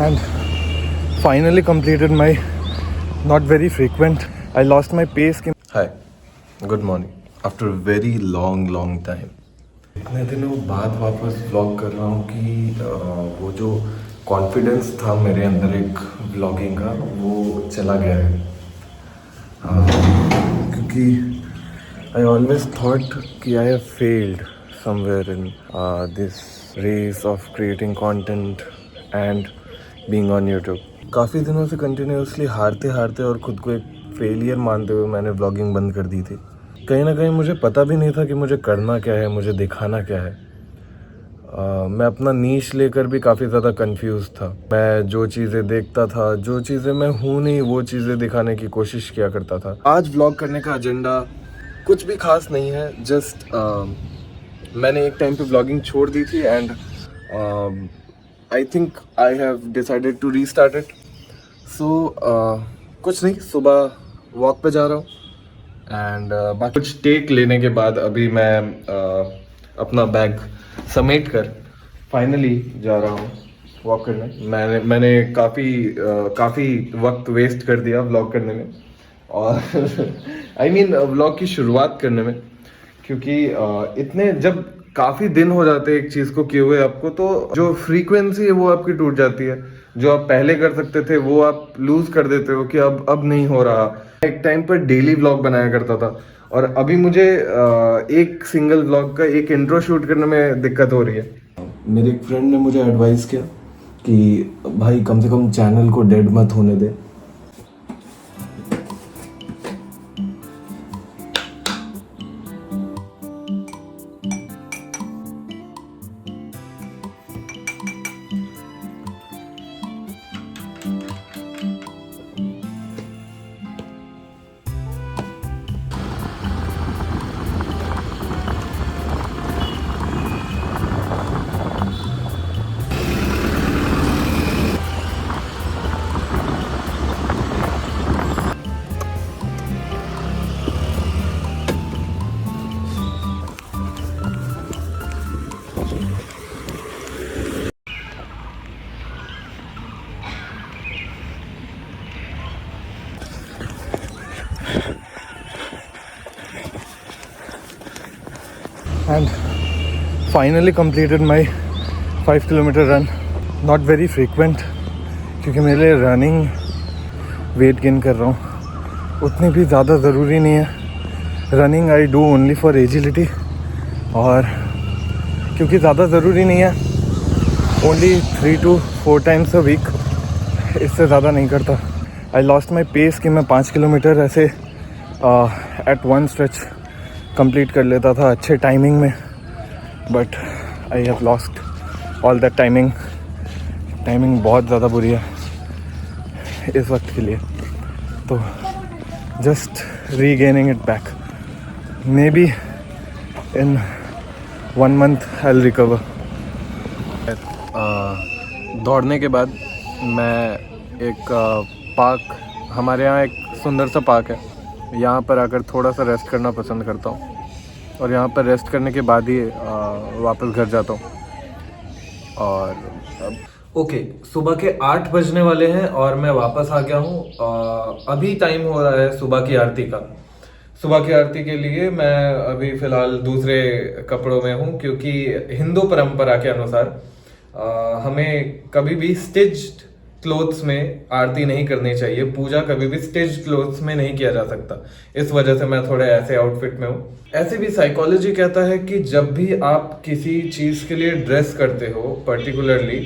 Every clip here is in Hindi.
and finally completed my not very frequent. I lost my pace. Hi, good morning. After a very long time. इतने दिनों बाद वापस व्लॉग कर रहा हूँ कि वो जो कॉन्फिडेंस था मेरे अंदर एक व्लॉगिंग का वो चला गया है। क्योंकि I always thought कि I have failed somewhere in this race of creating content and being on YouTube. काफ़ी दिनों से कंटिन्यूसली हारते और खुद को एक फेलियर मानते हुए मैंने व्लॉगिंग बंद कर दी थी। कहीं ना कहीं मुझे पता भी नहीं था कि मुझे करना क्या है, मुझे दिखाना क्या है। मैं अपना नीश लेकर भी काफ़ी ज़्यादा कंफ्यूज था। मैं जो चीज़ें देखता था, जो चीज़ें मैं हूँ नहीं, वो चीज़ें दिखाने की कोशिश किया करता था। आज व्लॉग करने का एजेंडा कुछ भी खास नहीं है, जस्ट मैंने एक टाइम पे व्लॉगिंग छोड़ दी थी and I think I have decided to restart it. So कुछ नहीं, सुबह वॉक पे जा रहा हूँ एंड बाकी कुछ टेक लेने के बाद अभी मैं अपना बैग समेट कर फाइनली जा रहा हूँ वॉक करने। मैंने काफ़ी वक्त वेस्ट कर दिया व्लॉग करने में और आई मीन व्लॉग की शुरुआत करने में, क्योंकि इतने जब काफ़ी दिन हो जाते हैं एक चीज़ को किए हुए आपको, तो जो फ्रीक्वेंसी है वो आपकी टूट जाती है। जो आप पहले कर सकते थे वो आप लूज कर देते हो कि अब नहीं हो रहा। एक टाइम पर डेली व्लॉग बनाया करता था और अभी मुझे एक सिंगल व्लॉग का एक इंट्रो शूट करने में दिक्कत हो रही है। मेरे एक फ्रेंड ने मुझे एडवाइस किया कि भाई कम से कम चैनल को डेड मत होने दे। And finally completed my 5 kilometer run. Not very frequent क्योंकि मेरे लिए रनिंग वेट गेन कर रहा हूँ उतनी भी ज़्यादा ज़रूरी नहीं है। Running I do only for agility, और क्योंकि ज़्यादा ज़रूरी नहीं है, only 3 to 4 times a week, इससे ज़्यादा नहीं करता। आई लॉस्ट माई पेस कि मैं 5 किलोमीटर ऐसे एट वन स्ट्रेच कंप्लीट कर लेता था अच्छे टाइमिंग में, but I have lost all that timing बहुत ज़्यादा बुरी है इस वक्त के लिए। तो just regaining it back, may be in 1 month I will recover. दौड़ने के बाद मैं एक पार्क, हमारे यहाँ एक सुंदर सा पार्क है, यहाँ पर आकर थोड़ा सा रेस्ट करना पसंद करता हूँ और यहाँ पर रेस्ट करने के बाद ही वापस घर जाता हूँ। और ओके, सुबह के 8 बजने वाले हैं और मैं वापस आ गया हूँ। अभी टाइम हो रहा है सुबह की आरती का। सुबह की आरती के लिए मैं अभी फ़िलहाल दूसरे कपड़ों में हूँ, क्योंकि हिंदू परंपरा के अनुसार हमें कभी भी स्टिच्ड क्लोथ्स में आरती नहीं करनी चाहिए। पूजा कभी भी स्टिच्ड क्लोथ्स में नहीं किया जा सकता। इस वजह से मैं थोड़े ऐसे आउटफिट में हूँ। ऐसे भी साइकोलॉजी कहता है कि जब भी आप किसी चीज़ के लिए ड्रेस करते हो पर्टिकुलरली,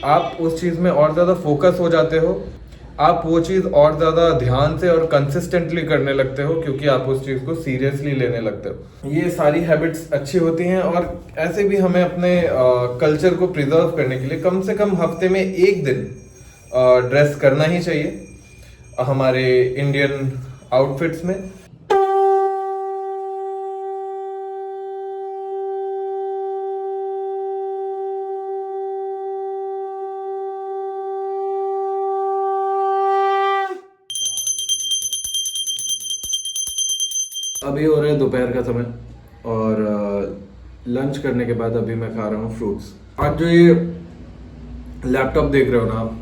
आप उस चीज़ में और ज़्यादा फोकस हो जाते हो, आप वो चीज़ और ज़्यादा ध्यान से और कंसिस्टेंटली करने लगते हो, क्योंकि आप उस चीज़ को सीरियसली लेने लगते हो। ये सारी हैबिट्स अच्छी होती हैं और ऐसे भी हमें अपने कल्चर को प्रिजर्व करने के लिए कम से कम हफ्ते में एक दिन ड्रेस करना ही चाहिए हमारे इंडियन आउटफिट्स में। अभी हो रहा है दोपहर का समय और लंच करने के बाद अभी मैं खा रहा हूँ फ्रूट्स। आज जो ये लैपटॉप देख रहे हो ना आप,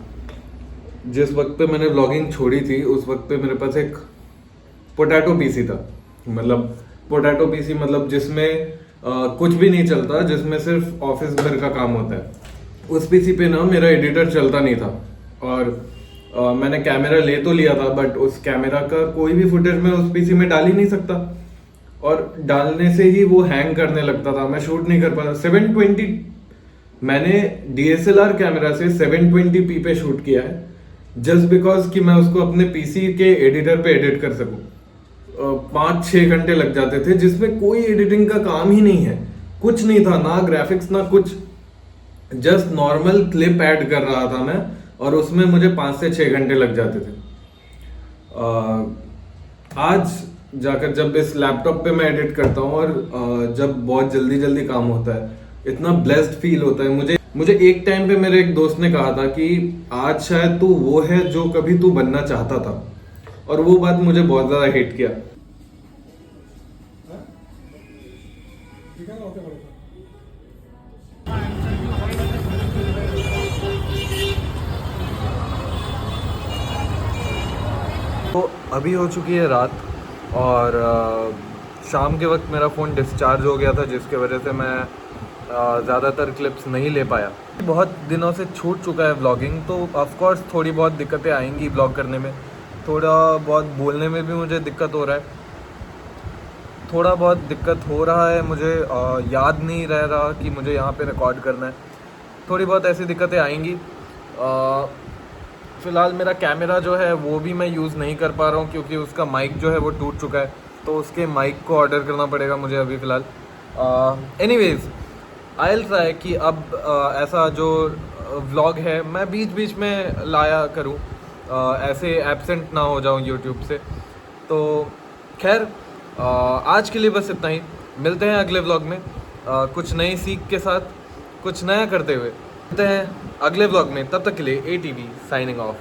जिस वक्त पे मैंने व्लॉगिंग छोड़ी थी उस वक्त पे मेरे पास एक पोटैटो पीसी था। मतलब पोटैटो पीसी मतलब जिसमें कुछ भी नहीं चलता, जिसमें सिर्फ ऑफिस भर का काम होता है। उस पीसी पे ना मेरा एडिटर चलता नहीं था, और मैंने कैमरा ले तो लिया था, बट उस कैमरा का कोई भी फुटेज मैं उस पीसी में डाल ही नहीं सकता, और डालने से ही वो हैंग करने लगता था, मैं शूट नहीं कर पाता। 720 मैंने डीएसएलआर कैमरा से 720p पे शूट किया है, जस्ट बिकॉज कि मैं उसको अपने पीसी के एडिटर पे एडिट कर सकूं। 5-6 घंटे लग जाते थे, जिसमें कोई एडिटिंग का काम ही नहीं है, कुछ नहीं था, ना ग्राफिक्स ना कुछ, जस्ट नॉर्मल क्लिप ऐड कर रहा था मैं, और उसमें मुझे 5 से 6 घंटे लग जाते थे। आज जाकर जब इस लैपटॉप पे मैं एडिट करता हूँ, और जब बहुत जल्दी जल्दी काम होता है, इतना ब्लेस्ड फील होता है। मुझे एक टाइम पे मेरे एक दोस्त ने कहा था कि आज शायद तू वो है जो कभी तू बनना चाहता था, और वो बात मुझे बहुत ज्यादा हिट किया। तो अभी हो चुकी है रात, और शाम के वक्त मेरा फ़ोन डिस्चार्ज हो गया था, जिसके वजह से मैं ज़्यादातर क्लिप्स नहीं ले पाया। बहुत दिनों से छूट चुका है व्लॉगिंग, तो ऑफ कोर्स थोड़ी बहुत दिक्कतें आएंगी व्लॉग करने में, थोड़ा बहुत बोलने में भी मुझे दिक्कत हो रहा है, थोड़ा बहुत दिक्कत हो रहा है मुझे याद नहीं रह रहा कि मुझे यहाँ पे रिकॉर्ड करना है, थोड़ी बहुत ऐसी दिक्कतें आएंगी। फ़िलहाल मेरा कैमरा जो है वो भी मैं यूज़ नहीं कर पा रहा हूँ, क्योंकि उसका माइक जो है वो टूट चुका है, तो उसके माइक को ऑर्डर करना पड़ेगा मुझे अभी फ़िलहाल। एनीवेज़ आई विल ट्राई कि अब ऐसा जो व्लॉग है मैं बीच बीच में लाया करूँ, ऐसे एब्सेंट ना हो जाऊँ यूट्यूब से। तो खैर आज के लिए बस इतना ही, मिलते हैं अगले व्लॉग में कुछ नई सीख के साथ, कुछ नया करते हुए। मिलते हैं अगले व्लॉग में, तब तक के लिए ATV साइनिंग ऑफ।